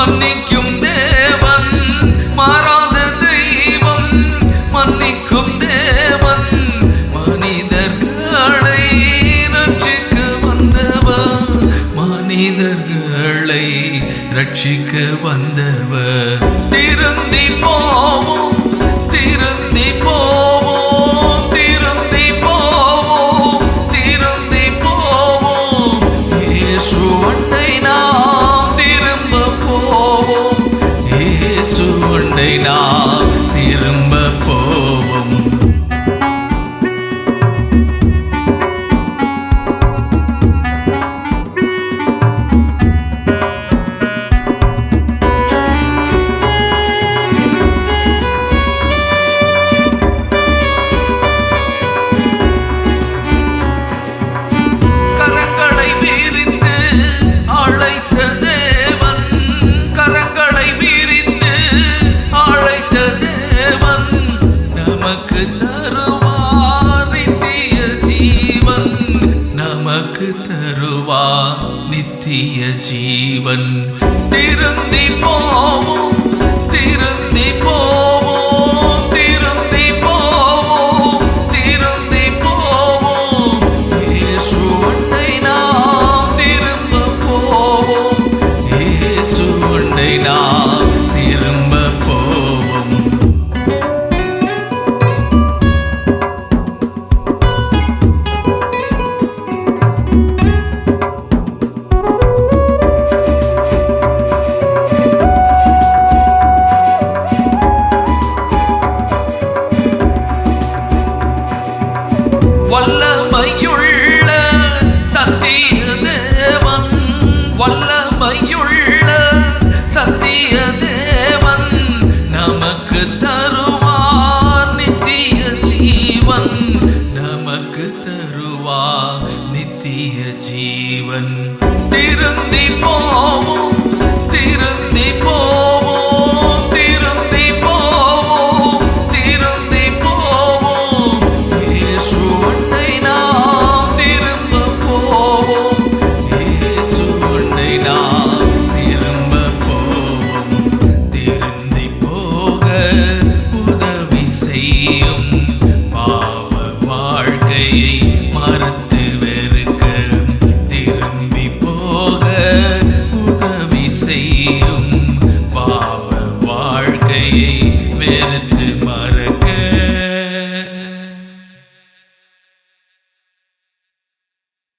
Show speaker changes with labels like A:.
A: மன்னிக்கும் தேவன் மாறாத தெய்வம், மன்னிக்கும் தேவன் மனிதர்களை ரட்சிக்க வந்தவர், மனிதர்களை ரட்சிக்க வந்தவர். திருந்தி போவோம், திருந்தி போவோம், திருந்தி போவோம், திருந்தி போவோம். இயேசு அண்டை நாம் திரும்ப போவோம், இயேசு அண்டை நாம் திரும்ப போவோம். நமக்கு தருவார் நித்திய ஜீவன். திருந்தி போவோம், திருந்தி போவோம்.